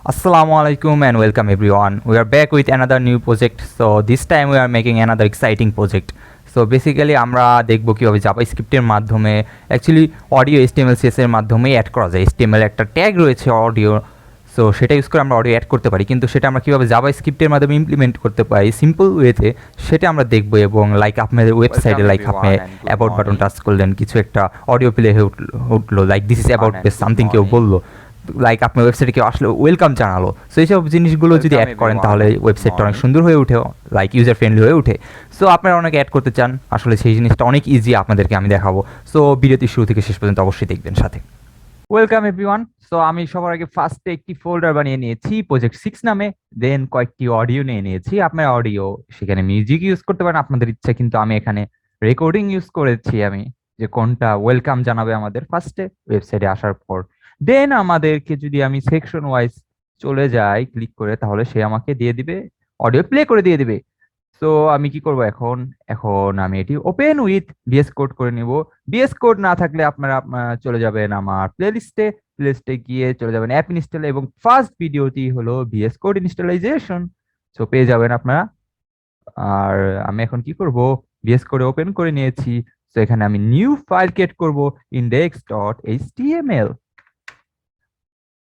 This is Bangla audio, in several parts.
Assalamu alaikum and welcome everyone. We are back with another new project. So this time we are making another exciting project. So basically আমরা দেখব কিভাবে JavaScript এর মাধ্যমে অ্যাকচুয়ালি অডিও HTML CSS এর মাধ্যমে অ্যাড করা যায়। HTML একটা ট্যাগ রয়েছে অডিও, সো সেটা ইউজ করে আমরা অডিও অ্যাড করতে পারি, কিন্তু সেটা আমরা কীভাবে JavaScript এর মাধ্যমে ইমপ্লিমেন্ট করতে পারি সিম্পল ওয়েতে সেটা আমরা দেখব। এবং লাইক আপনাদের ওয়েবসাইটে লাইক আপনি অ্যাবাউট বাটন টাচ করলেন, কিছু একটা অডিও প্লে হয়ে উঠলো, like this is about page something কেউ বললো, লাইক আপনার ওয়েবসাইটে কেউ আসলে ওয়েলকাম জানালো। সো এইসব জিনিসগুলো যদি অ্যাড করেন তাহলে ওয়েবসাইটটা অনেক সুন্দর হয়ে ওঠে, লাইক ইউজার ফ্রেন্ডলি হয়ে ওঠে। সো আপনারা অনেকে অ্যাড করতে চান, আসলে সেই জিনিসটা অনেক ইজি আপনাদেরকে আমি দেখাবো। সো ভিডিওটি শুরু থেকে শেষ পর্যন্ত অবশ্যই দেখবেন সাথে। Welcome everyone. সো আমি সবার আগে ফার্স্টে একটি ফোল্ডার বানিয়ে নিয়েছি প্রজেক্ট 6 নামে, দেন কয়েকটি অডিও নিয়ে নিয়েছি। আপনার অডিও সেখানে মিউজিক ইউজ করতে পারেন আপনাদের ইচ্ছা, কিন্তু আমি এখানে রেকর্ডিং ইউজ করেছি আমি, যে কোনটা ওয়েলকাম জানাবে আমাদের ফার্স্টে ওয়েবসাইটে আসার পর। দেন আমাদেরকে যদি আমি সেকশন ওয়াইজ চলে যাই ক্লিক করে, তাহলে সে আমাকে দিয়ে দিবে অডিও প্লে করে দিয়ে দিবে। সো আমি কি করব এখন, আমি এটি ওপেন উইথ VS কোড করে নিব। VS কোড না থাকলে আপনারা চলে যাবেন আমার প্লেলিস্টে গিয়ে চলে যাবেন অ্যাপ ইনস্টল, এবং ফার্স্ট ভিডিওটি হলো VS কোড ইনস্টলাইজেশন, সো পেয়ে যাবেন আপনারা। আর আমি এখন কি করব, VS কোড ওপেন করে নিয়েছি। তো এখানে আমি নিউ ফাইল ক্রিয়েট করব index.html।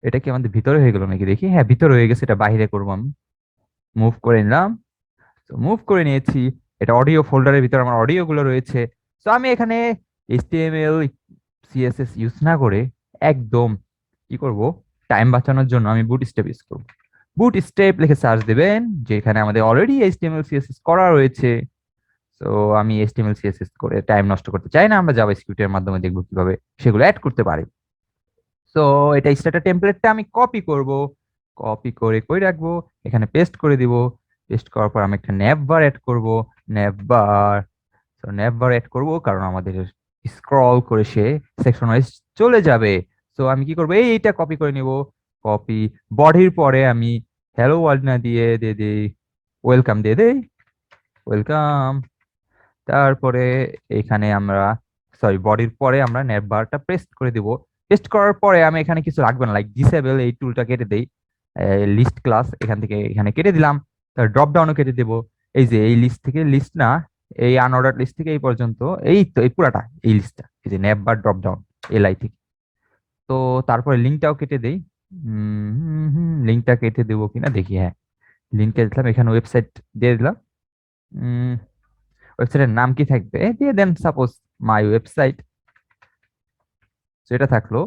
এটা কি আমাদের ভিতরে হয়ে গেল নাকি দেখি, হ্যাঁ ভিতরে হয়ে গেছে, এটা বাইরে করবো আমি। মুভ করে নিলাম, তো মুভ করে নিয়েছি। এটা অডিও ফোল্ডারের ভিতরে আমার অডিও গুলো রয়েছে। তো আমি এখানে HTML CSS ইউজ না করে একদম কি করব, টাইম বাঁচানোর জন্য আমি বুটস্ট্র্যাপ ইউজ করব। বুটস্ট্র্যাপ লিখে সার্চ দেবেন, যেখানে আমাদের অলরেডি HTML CSS করা রয়েছে। তো আমি HTML CSS করে টাইম নষ্ট করতে চাই না, আমরা JavaScript এর মাধ্যমে দেখবো কিভাবে সেগুলো অ্যাড করতে পারি। সো এটা স্ট্যাটার টেমপ্লেটটা আমি কপি করব, কপি করে কই রাখবো, এখানে পেস্ট করে দিব। পেস্ট করার পর আমি একটা ন্যাভবার অ্যাড করব, ন্যাভবার। তো ন্যাভবার অ্যাড করব কারণ আমাদের স্ক্রল করে সে সেকশন ওয়াইজ চলে যাবে। সো আমি কি করব, এইটা কপি করে নিব। কপি বডির পরে আমি হ্যালো ওয়ার্ল্ড না দিয়ে দিয়ে দিই ওয়েলকাম দিয়ে দেই, ওয়েলকাম। তারপরে এখানে আমরা বডির পরে আমরা ন্যাভবারটা পেস্ট করে দিব। পেস্ট করার পরে আমি এখানে কিছু রাখবো না, লাইক ডিসেবল এই টুলটা কেটে দেই, লিস্ট ক্লাস এখান থেকে এখানে কেটে দিলাম। তার ড্রপ ডাউনও কেটে দেবো। এই যে এই লিস্ট থেকে লিস্ট না, এই আনঅর্ডার লিস্ট থেকে এই পর্যন্ত, এই তো এই পুরাটা এই লিস্টটা, এই যে ন্যাভবার ড্রপ ডাউন LI থেকে। তো তারপরে লিঙ্কটাও কেটে দেই। লিঙ্কটা কেটে দেবো কিনা দেখি, হ্যাঁ লিঙ্ক কেটে দিলাম। এখানে ওয়েবসাইট দিয়ে দিলাম। ওয়েবসাইটের নাম কি থাকবে দিয়ে দেন, সাপোজ মাই ওয়েবসাইট, সেটা থাকলো।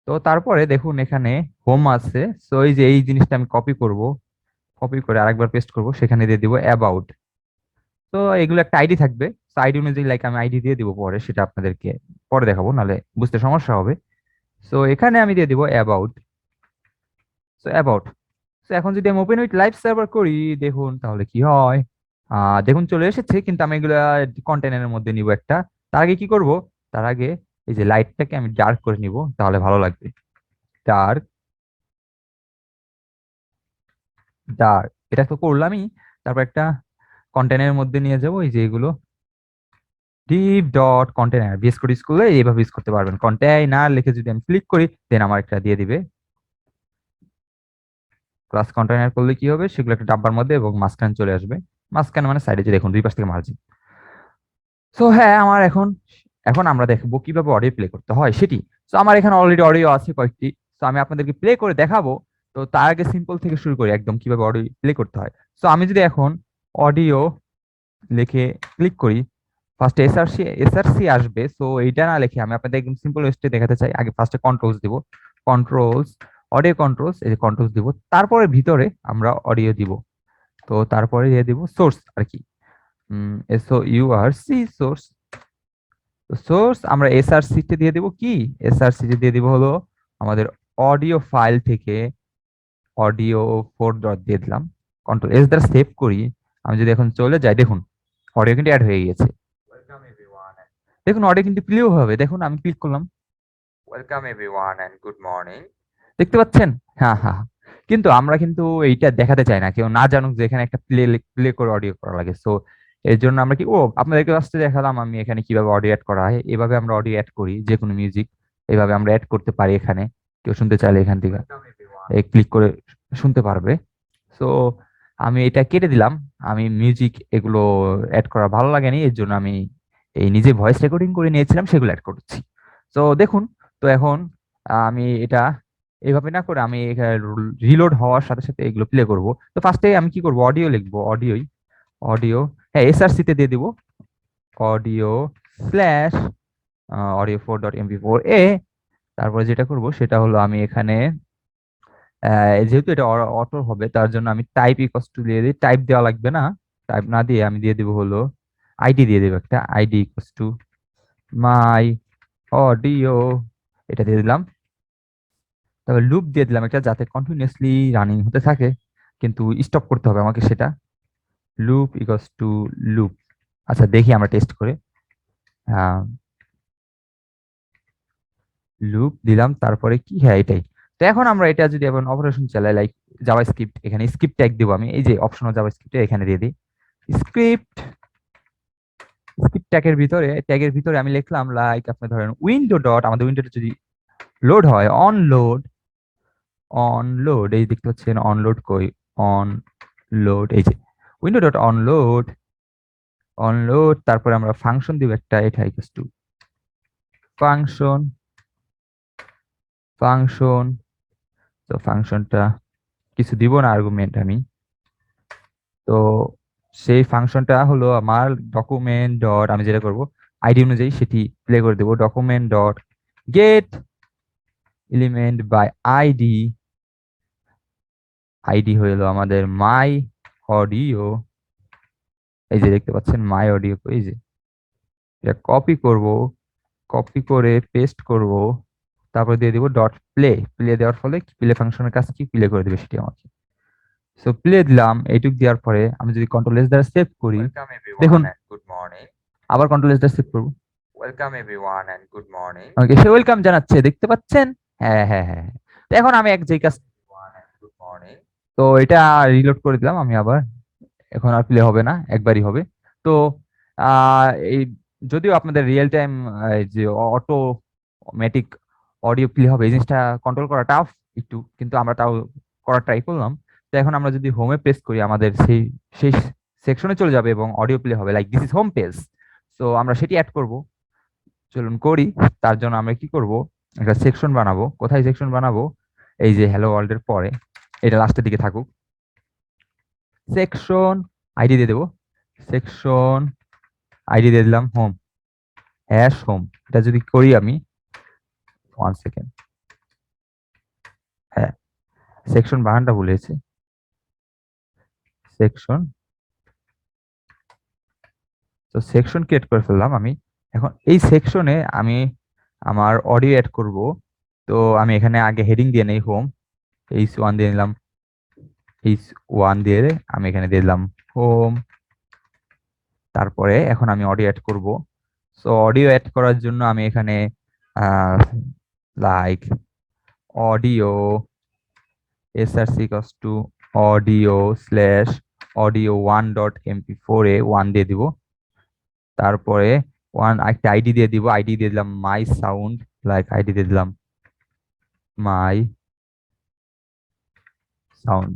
তো তারপরে দেখুন এখানে হোম আছে, সো এই যে এই জিনিসটা আমি কপি করব, কপি করে আরেকবার পেস্ট করব, সেখানে দিয়ে দিব অ্যাবাউট। তো এগুলো একটা আইডি থাকবে, আইডি অনুযায়ী লাইক আমি আইডি দিয়ে দিব পরে, সেটা আপনাদেরকে পরে দেখাবো, নাহলে বুঝতে সমস্যা হবে। সো এখানে আমি দিয়ে দিব অ্যাবাউট। So about. সো এখন যদি আমি ওপেন উইথ লাইভ সার্ভার করি দেখুন তাহলে কি হয়। দেখুন চলে এসেছে, কিন্তু আমি এগুলা কন্টেনারের মধ্যে নিব একটা। তার আগে কি করব, তার আগে এই যে লাইটটাকে আমি ডার্ক করে নিব, তাহলে ভালো লাগবে। ডার্ক, ডার্ক এটা তো করলামই। তারপর একটা কন্টেনারের মধ্যে নিয়ে যাব, এই যে এগুলো deep dot container, VS code স্কুলে এইভাবে ইউজ করতে পারবেন। কন্টেইনার লিখে যদি আমি ক্লিক করি দেন আমার একটা দিয়ে দিবে ক্লাস। কন্টেইনার করলে কি হবে, সেগুলো একটা ডাব্বার মধ্যে এবং মাঝখানে চলে আসবে। মাঝখানে মানে সাইডে, যে দেখুন দুই পাশ থেকে মার্জিন। সো হ্যাঁ আমার এখন, আমরা দেখবো কিভাবে অডিও প্লে করতে হয় সেটি। সো আমার এখানে অলরেডি অডিও আছে কয়েকটি, সো আমি আপনাদেরকে প্লে করে দেখাবো। তো তার আগে সিম্পল থেকে শুরু করি একদম কিভাবে অডিও প্লে করতে হয়। সো আমি যদি এখন অডিও লিখে ক্লিক করি, ফার্স্টে এসআরসি আসবে। সো এইটা না লিখে আমি আপনাদের একদম সিম্পল ওয়েতে দেখাতে চাই। আগে ফার্স্টে কন্ট্রোলস দিব, কন্ট্রোলস অডিও কন্ট্রোলস, এই যে কন্ট্রোলস দিব, তারপরে ভিতরে আমরা অডিও দিব। তো তারপরে দিয়ে দিব সোর্স আর কি, SOURC সোর্স। সোর্স আমরা SRC তে দিয়ে দিব কি, SRC তে দিয়ে দিব হলো আমাদের অডিও ফাইল থেকে অডিও 4 ডট দিয়ে দিলাম। কন্ট্রোল S দ্বারা সেভ করি। আমি যদি এখন চলে যাই দেখুন অডিও কিন্তু অ্যাড হয়ে গেছে। দেখুন অডিও কিন্তু প্লে হবে, দেখুন আমি ক্লিক করলাম, welcome everyone and good morning, দেখতে পাচ্ছেন। হ্যাঁ হ্যাঁ, কিন্তু আমরা কিন্তু এইটা দেখাতে চাই না কেউ না জানুক যে এখানে একটা প্লে করে অডিও করা লাগে। সো এর জন্য আমরা কি আপনাদেরকে লাস্টে দেখালাম আমি এখানে কিভাবে অডিও অ্যাড করা হয়। এভাবে আমরা অডিও অ্যাড করি, যে কোনো মিউজিক এইভাবে আমরা অ্যাড করতে পারি। এখানে কেউ শুনতে চাইলে এখান থেকে ক্লিক করে শুনতে পারবে। সো আমি এটা কেটে দিলাম। আমি মিউজিক এগুলো অ্যাড করা ভালো লাগেনি, এর জন্য আমি এই নিজে ভয়েস রেকর্ডিং করে নিয়েছিলাম, সেগুলো অ্যাড করছি। তো দেখুন, তো এখন আমি এটা এইভাবে না করে আমি রিলোড হওয়ার সাথে সাথে এগুলো প্লে করব। তো ফার্স্টে আমি কি করব, অডিও লিখবো, অডিও, হ্যাঁ এসআরসি তে দিয়ে দিব, অডিও স্ল্যাশ অডিও 4.mp4a। তারপরে যেটা করব সেটা হলো আমি এখানে যেহেতু এটা অটো হবে তার জন্য আমি টাইপ ইকস টু দিয়ে দিই। টাইপ দেওয়া লাগবে না, টাইপ না দিয়ে আমি দিয়ে দিব হলো আইডি দিয়ে দেবো, একটা ID equals to my audio, এটা দিয়ে দিলাম। তবে লুপ দিয়ে দিলাম একটা, যাতে কন্টিনিউয়াসলি রানিং হতে থাকে, কিন্তু স্টপ করতে হবে আমাকে সেটা। Loop equals to loop. আচ্ছা দেখি আমরা টেস্ট করে। লুপ দিলাম, তারপরে কি, হ্যাঁ এটাই। তো এখন আমরা এটা যদি এখন অপারেশন চালাই, লাইক জাভাস্ক্রিপ্ট, এখানে স্ক্রিপ্ট ট্যাগ দিব আমি, এই যে অপশনাল জাভাস্ক্রিপ্ট এখানে দিয়ে দিই স্ক্রিপ্ট। স্ক্রিপ্ট ট্যাগের ভিতরে আমি লিখলাম লাইক আপনি ধরেন উইন্ডো ডট, আমাদের উইন্ডোটা যদি লোড হয়, অন লোড এই দেখতে পাচ্ছেন, অনলোড কই, অন লোড, এই যে উইন্ডো ডট অনলোড, তারপরে আমরা ফাংশন দিব একটা, এটা ইকুয়াল টু ফাংশন ফাংশন তো ফাংশনটা কিছু দিব না, আর্গুমেন্ট আমি। তো সেই ফাংশনটা হলো আমার ডকুমেন্ট ডট, আমি যেটা করব আইডি অনুযায়ী সেটি প্লে করে দেবো, document dot get element by ID. ID হলো আমাদের মাই অডিও, এই যে দেখতে পাচ্ছেন মাই অডিও, এই যে এটা কপি করব, কপি করে পেস্ট করব, তারপর দিয়ে দিব ডট প্লে। প্লে দেওয়ার ফলে প্লে ফাংশনের কাছে কি প্লে করে দেবে সেটি আমাকে। সো প্লে দিলাম, এইটুক দেওয়ার পরে আমি যদি কন্ট্রোল এস দ্বারা সেভ করি, দেখুন গুড মর্নিং, আবার কন্ট্রোল এস দ্বারা সেভ করব, welcome everyone and good morning, okay সে ওয়েলকাম জানাচ্ছে, দেখতে পাচ্ছেন। হ্যাঁ হ্যাঁ হ্যাঁ হ্যাঁ। তো এখন আমি এক যে কাজ, তো এটা রিলোড করে দিলাম আমি আবার, এখন আর প্লে হবে না, একবারই হবে। তো এই যদিও আপনাদের রিয়েল টাইম যে অটোমেটিক অডিও প্লে হবে, এই জিনিসটা কন্ট্রোল করা টাফ একটু, কিন্তু আমরা তাও করার ট্রাই করলাম। তো এখন আমরা যদি হোমে প্রেস করি, আমাদের সেই সেকশনে চলে যাবে এবং অডিও প্লে হবে, like this is home page. তো আমরা সেটি অ্যাড করব, চলুন করি। তার জন্য আমরা কি করব, একটা সেকশন বানাবো। কোথায় সেকশন বানাবো, এই যে হ্যালো ওয়ার্ল্ড এর পরে, এটা লাস্টের দিকে থাকুক। সেকশন আইডি দিয়ে দেবো, সেকশন আইডি দিয়ে দিলাম হোম, হোম। এটা যদি করি আমি, 1 সেকেন্ড, হ্যাঁ সেকশন বানানটা ভুলেছি, সেকশন। তো সেকশন ক্রিয়েট করে ফেললাম আমি। এখন এই সেকশনে আমি আমার অডিও অ্যাড করব। তো আমি এখানে আগে হেডিং দিয়ে নেই হোম, H1 দিয়ে নিলাম, H1 দিয়ে আমি এখানে দিয়ে দিলাম হোম। তারপরে এখন আমি অডিও অ্যাড করব। সো অডিও অ্যাড করার জন্য আমি এখানে like audio src equals to audio slash audio 1.mp4a 1 দিয়ে দিব। তারপরে একটা আইডি দিয়ে দিব, আইডি দিয়ে দিলাম মাই সাউন্ড, লাইক আইডি দিয়ে দিলাম মাই সাউন্ড।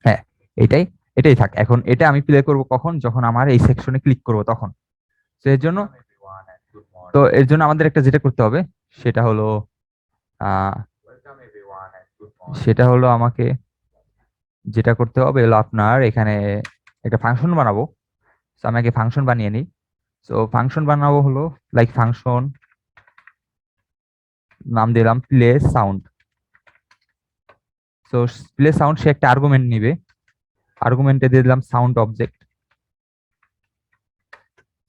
হ্যাঁ এটাই, এটাই থাক। এখন এটা আমি প্লে করব কখন, যখন আমার এই সেকশনে ক্লিক করব তখন। তো এর জন্য, আমাদের একটা যেটা করতে হবে সেটা হলো আহ আমাকে যেটা করতে হবে হলো আপনার এখানে একটা ফাংশন বানাবো। তো আমি আগে ফাংশন বানিয়ে নিই। তো ফাংশন বানাবো হলো লাইক ফাংশন নাম দিলাম প্লে সাউন্ড। তো প্লে সাউন্ড সে একটা আর্গুমেন্ট নিবে, আর্গুমেন্টে দিয়ে দিলাম সাউন্ড অবজেক্ট।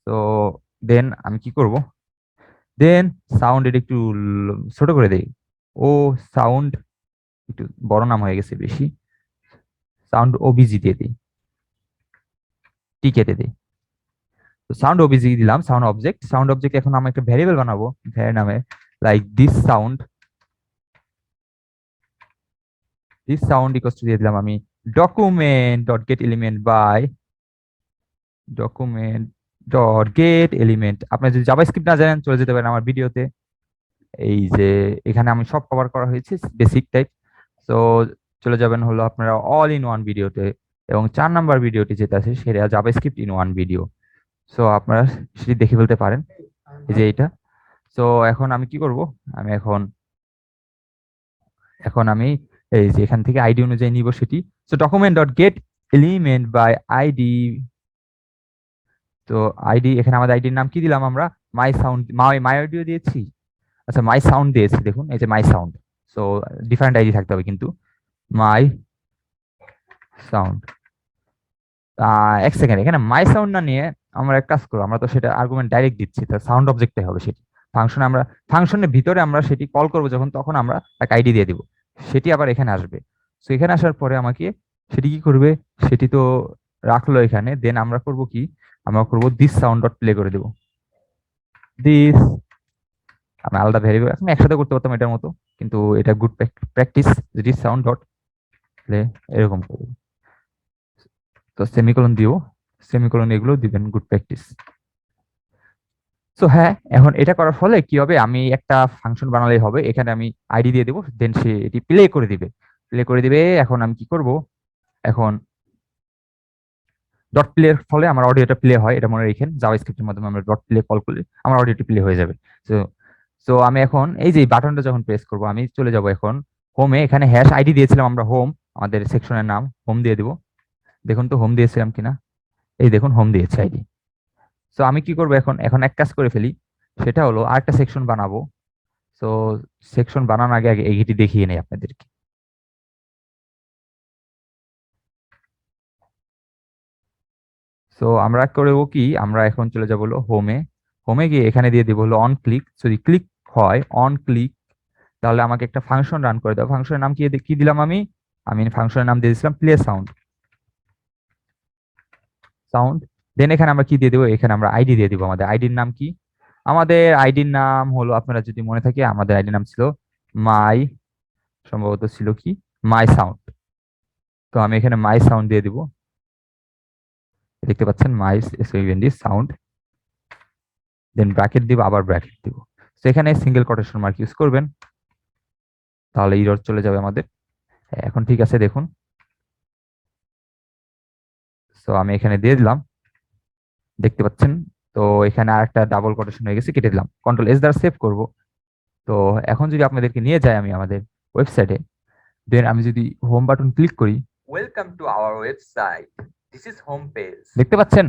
তো দেন আমি কি করব, দেন সাউন্ড এটা একটু ছোট করে দেই, ও সাউন্ড একটু বড় নাম হয়ে গেছে বেশি, সাউন্ড ওবিজি দিয়ে দিই, টি কেটে দিই। তো সাউন্ড ওবিজি দিলাম, সাউন্ড অবজেক্ট। এখন আমি একটা ভ্যারিয়েবল বানাবো ভ্যার নামে, like this sound equals to দিয়ে দিলাম আমি document dot get element by document dot get element. আপনি যদি জাভাস্ক্রিপ্ট না জানেন চলে যেতে পারেন আমার ভিডিওতে, এই যে এখানে আমি সব কভার করা হয়েছে বেসিক টাইপ। সো চলে যাবেন হলো আপনারা অল ইন ওয়ান ভিডিওতে, এবং 4 নাম্বার ভিডিওটি যেটা আছে সেটা JavaScript in one video. So আপনারা সেটি দেখে ফেলতে পারেন, এই যে এইটা। সো এখন আমি কি করব, আমি এখন এখন আমি এই যে এখান থেকে আইডি অনুযায়ী নিব সেটি। So document dot get element by ID. তো আইডি, এখানে আমাদের আইডির নাম কি দিলাম আমরা, মাই সাউন্ড, মাই অডিও দিয়েছি। আচ্ছা, মাই সাউন্ড দিয়েছি, দেখুন এই যে মাই সাউন্ড। সো ডিফারেন্ট আইডি থাকতে হবে কিন্তু, মাই সাউন্ড। এক সেকেন্ড, এখানে মাই সাউন্ড না নিয়ে আমরা এক কাজ করবো, আমরা তো সেটা আর্গুমেন্ট ডাইরেক্ট দিচ্ছি, তো সাউন্ড অবজেক্টে হবে সেটি। ফাংশনে আমরা, ফাংশনের ভিতরে আমরা সেটি কল করবো যখন, তখন আমরা এক আইডি দিয়ে দিব, সেটি আবার এখানে আসবে। তো এখানে আসার পরে আমাকে সেটি কি করবে, সেটি তো রাখলো এখানে, দেন আমরা করব কি, আমরা করব দিস সাউন্ড ডট প্লে করে দেবো। দিস, আমি আলাদা ভেরিয়েবল এখন একসাথে করতে পারতাম এটার মতো, কিন্তু এটা good practice, this sound dot play এরকম করবো। তো সেমিকোলন দিও, সেমিকোলন এগুলো দিবেন, গুড প্র্যাকটিস। সো হ্যাঁ, এখন এটা করার ফলে কি হবে, আমি একটা ফাংশন বানালেই হবে, এখানে আমি আইডি দিয়ে দেবো, দেন সে এটি প্লে করে দিবে, প্লে করে দিবে। এখন আমি কি করব, এখন ডট প্লে এর ফলে আমার অডিওটা প্লে হয়, এটা মনে রেখেন, জাভাস্ক্রিপ্টের মাধ্যমে আমরা ডট প্লে কল করলে আমার অডিওটি প্লে হয়ে যাবে। সো সো আমি এখন এই যে বাটনটা যখন প্রেস করব, আমি চলে যাব এখন হোমে, এখানে হ্যাশ আইডি দিয়েছিলাম আমরা হোম, আমাদের সেকশনের নাম হোম দিয়ে দিব। দেখুন তো হোম দিয়েছিলাম কিনা, এই দেখুন হোম দিয়েছে আইডি। সো আমি কি করবো এখন, এখন এক কাজ করে ফেলি, সেটা হলো আরেকটা সেকশন বানাবো। সো সেকশন বানানোর আগে আগে এইটি দেখিয়ে নেই আপনাদেরকে। সো আমরা করবো কি, আমরা এখন চলে যাবো হলো হোমে, হোমে গিয়ে এখানে দিয়ে দিব হলো অন ক্লিক, যদি ক্লিক হয় অন ক্লিক, তাহলে আমাকে একটা ফাংশন রান করে দাও। ফাংশনের নাম কি কি দিলাম আমি, আমি ফাংশনের নাম দিয়ে দিয়েছিলাম প্লে সাউন্ড, সাউন্ড। দেন এখানে আমরা কি দিয়ে দেবো, এখানে আমরা আইডি দিয়ে দিব, আমাদের আইডির নাম কি, আমাদের আইডির নাম হলো, আপনারা যদি মনে থাকে আমাদের আইডির নাম ছিল মাই, সম্ভবত ছিল কি মাই সাউন্ড। তো আমি এখানে মাই সাউন্ড দিয়ে দিব, দেখতে পাচ্ছেন মাই সাউন্ড, দেন ব্র্যাকেট দিব, আবার ব্র্যাকেট দিব। তো এখানে সিঙ্গেল কোটেশন মার্ক ইউজ করবেন, তাহলে ইরর চলে যাবে আমাদের। এখন ঠিক আছে দেখুন। তো আমি এখানে দিয়ে দিলাম, দেখতে পাচ্ছেন। তো এখানে আরেকটা ডাবল কোটেশন হয়ে গেছে, কেটে দিলাম, কন্ট্রোল এস দ্বারা সেভ করব। তো এখন যদি আপনাদেরকে নিয়ে যাই আমি আমাদের ওয়েবসাইটে, দেন আমি যদি হোম বাটন ক্লিক করি, welcome to our website, this is home page, দেখতে পাচ্ছেন।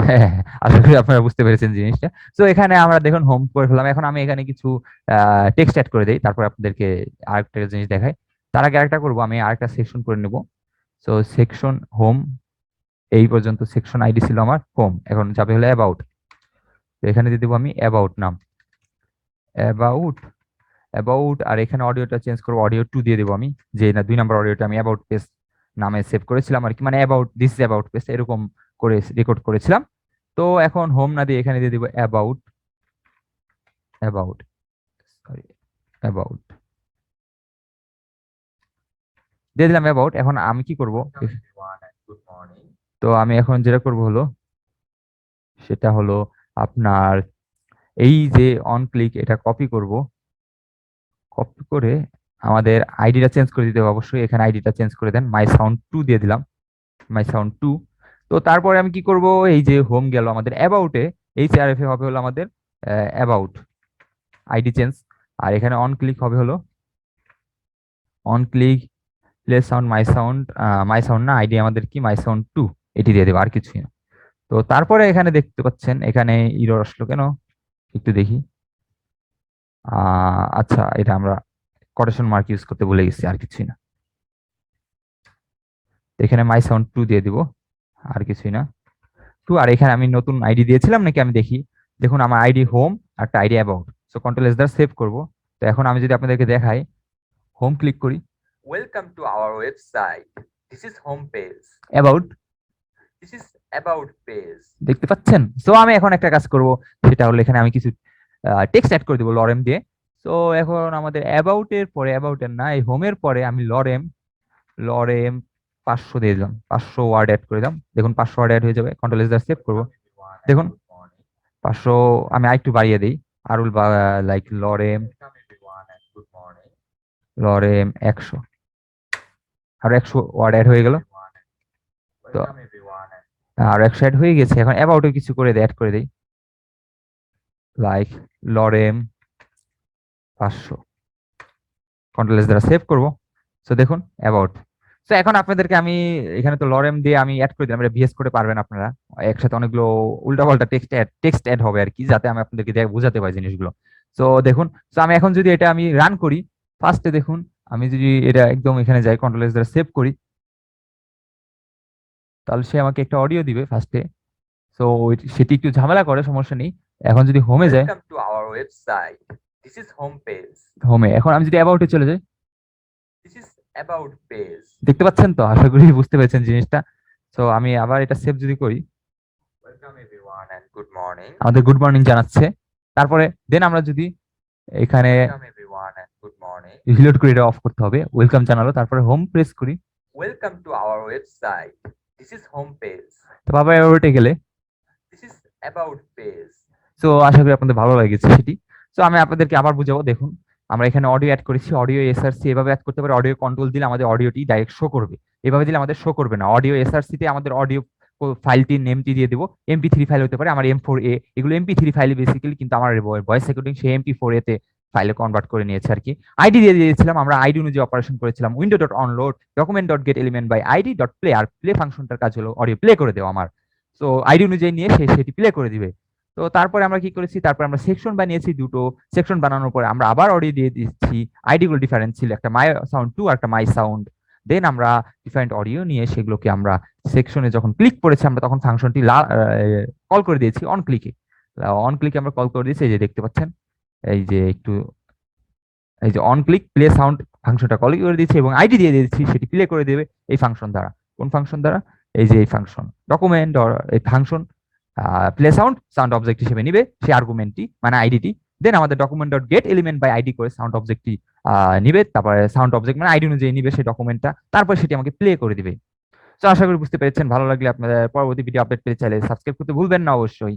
হ্যাঁ, আশা করি আপনারা বুঝতে পেরেছেন জিনিসটা। তো এখানে আমরা দেখুন হোম করে ফেললাম, এখন আমি এখানে কিছু টেক্সট অ্যাড করে দেই, তারপর আপনাদেরকে আরেকটা জিনিস দেখাই। তার আগে আরেকটা করবো, আমি আরেকটা সেকশন করে নেব। তো সেকশন হোম, এই পর্যন্ত সেকশন আইডি ছিল আমার হোম, এখন যাবে হলো অ্যাবাউট। তো এখানে দিয়ে দেবো আমি অ্যাবাউট নাম, অ্যাবাউট, অ্যাবাউট। আর এখানে অডিওটা চেঞ্জ করবো, অডিও 2 দিয়ে দেবো আমি, যে না 2 নাম্বার অডিওটা আমি অ্যাবাউট পেজ নামে সেভ করেছিলাম আর কি, মানে about this is about page এরকম করে রেকর্ড করেছিলাম। তো এখন হোম না দিয়ে এখানে দিয়ে দিব অ্যাবাউট, অ্যাবাউট, সরি, অ্যাবাউট দিয়ে দিলাম অ্যাবাউট। এখন আমি কি করব, তো আমি এখন যেটা করব হলো, সেটা হলো আপনার এই যে অন ক্লিক, এটা কপি করব, কপি করে আমাদের আইডিটা চেঞ্জ করে দিতে হবে অবশ্যই, এখানে আইডিটা চেঞ্জ করে দেন, মাই সাউন্ড 2 দিয়ে দিলাম, মাই সাউন্ড 2। তো তারপরে আমি কি করব, এই যে হোম গেল আমাদের অ্যাবাউটে, এই সিআরএফ এ হবে হলো আমাদের অ্যাবাউট আইডি চেঞ্জ, আর এখানে অন ক্লিক হবে হলো on click play sound, my sound, my sound না, আইডি আমাদের কি মাই সাউন্ড 2, এটি দিয়ে দেবো, আর কিছুই না। তো তারপরে এখানে দেখতে পাচ্ছেন এখানে ইরর আসলো কেন, একটু দেখি। আচ্ছা, এটা আমরা কোটেশন মার্ক ইউজ করতে ভুলে গেছি, আর কিছুই না। তো এখানে মাই সাউন্ড 2 দিয়ে দিব, আর কিছুই না, 2। আর এখানে আমি নতুন আইডি দিয়েছিলাম নাকি আমি দেখি, দেখুন আমার আইডি হোম আর একটা ID about. So control S দ্বারা সেভ করব। তো এখন আমি যদি আপনাদেরকে দেখাই, হোম ক্লিক করি, welcome to our website, this is home page, about, this is about page, দেখতে পাচ্ছেন। সো আমি এখন একটা কাজ করব, সেটা হলো এখানে আমি কিছু টেক্সট অ্যাড করে দেবো লরেম দিয়ে। সো এখন আমাদের অ্যাবাউট এর পরে, অ্যাবাউট এর না, এই হোমের পরে আমি লরেম, লরেম 500 দিয়ে দিলাম, 500 ওয়ার্ড অ্যাড করে দিলাম, দেখুন 500 ওয়ার্ড অ্যাড হয়ে যাবে, কন্ট্রোল এস দ্বারা সেভ করব। দেখুন 500, আমি আরেকটু বাড়িয়ে দিই, আরুল লাইক লরেম, লরেম 100, আর 100 ওয়ার্ড অ্যাড হয়ে গেল। তো আর 100 অ্যাড হয়ে গেছে। এখন অ্যাবাউটে কিছু করে অ্যাড করে দেই, লাইক লরেম 500, কন্ট্রোল এস দ্বারা সেভ করব। সো দেখুন অ্যাবাউট। তো এখন আপনাদেরকে আমি এখানে তো লরেম দিয়ে আমি অ্যাড করে দিলাম, এটা ভিএস করে পারবেন আপনারা, একসাথে অনেকগুলো উল্টাপাল্টা টেক্সট অ্যাড হবে আর কি, যাতে আমি আপনাদেরকে বোঝাতে পারি জিনিসগুলো। তো দেখুন, তো আমি এখন যদি এটা আমি রান করি, ফার্স্টে দেখুন আমি যদি এটা একদম এখানে যাই কন্ট্রোল এস দ্বারা সেভ করি, তাহলে সে আমাকে একটা অডিও দিবে ফার্স্টে। সো সেটি একটু ঝামেলা করে, সমস্যা নেই। এখন যদি হোমে যায়, welcome to our website, this is home page. হোমে এখন আমি যদি অ্যাবাউটে চলে যাই, দিস ইজ অ্যাবাউট পেজ। দেখতে পাচ্ছেন তো, আশা করি বুঝতে পেরেছেন জিনিসটা। সো আমি আবার এটা সেভ যদি করি, welcome everyone and good morning, আমাদের গুড মর্নিং জানাচ্ছে। তারপরে দেন আমরা যদি এখানে welcome everyone and good morning reload করে এটা অফ করতে হবে, ওয়েলকাম জানালো, তারপরে হোম প্রেস করি, welcome to our website, this is home page. তো আবার অ্যাবাউটে গেলে this is about page. So আশা করি আপনাদের ভালো লেগেছে সেটি। সো আমি আপনাদেরকে আবার বুঝাবো, দেখুন আমরা এখানে অডিও অ্যাড করেছি, অডিও এসআরসি এভাবে অ্যাড করতে পারি, অডিও কন্ট্রোল দিলে আমাদের অডিওটি ডাইরেক্ট শো করবে, এভাবে দিলে আমাদের শো করবে না। অডিও এসআরসি তে আমাদের অডিও ফাইলটির নেমটি দিয়ে দেবো, MP3 ফাইল হতে পারে, আমার M4A, এগুলো MP3 ফাইল বেসিক্যালি, কিন্তু আমার ভয়েস রেকর্ডিং সেই MP4A তে ফাইলে কনভার্ট করে নিয়েছে আর কি। আইডি দিয়ে দিয়েছিলাম, আমরা আইডি অনুযায়ী অপারেশন করেছিলাম, window dot onload document dot get element by ID dot play, আর প্লে ফাংশনটার কাজ হলো অডিও প্লে করে দেওয়া আমার। তো আইডি অনুযায়ী নিয়ে সেটি প্লে করে দিবে। তো তারপরে আমরা কি করেছি, তারপর আমরা সেকশন বানিয়েছি, দুটো সেকশন বানানোর পরে আমরা আবার অডিও দিয়ে দিচ্ছি, আইডি গুলো ডিফারেন্ট ছিল, একটা মাই সাউন্ড 2 আর একটা মাই সাউন্ড। দেন আমরা ডিফারেন্ট অডিও নিয়ে সেগুলোকে আমরা সেকশনে যখন ক্লিক করেছি, আমরা তখন ফাংশনটি কল করে দিয়েছি অন ক্লিকে। অন ক্লিকে আমরা কল করে দিয়েছি, এই যে দেখতে পাচ্ছেন, এই যে একটু, এই যে অন ক্লিক প্লে সাউন্ড ফাংশনটা কল করে দিয়েছি এবং আইডি দিয়ে দিয়েছি, সেটি প্লে করে দেবে এই ফাংশন দ্বারা। কোন ফাংশন দ্বারা? এই যে এই ফাংশন ডকুমেন্ট এই function play sound sound object হিসেবে নিবে সেই আর্গুমেন্টটি, মানে আইডিটি। দেন আমাদের document dot get element by ID করে সাউন্ড অবজেক্টটি নিবে, তারপরে সাউন্ড অবজেক্ট মানে আইডি অনুযায়ী নিবে সেই ডকুমেন্টটা, তারপর সেটি আমাকে প্লে করে দিবে। তো আশা করি বুঝতে পেরেছেন। ভালো লাগলে আপনাদের পরবর্তী ভিডিও আপডেট পেতে চাইলে সাবস্ক্রাইব করতে ভুলবেন না অবশ্যই।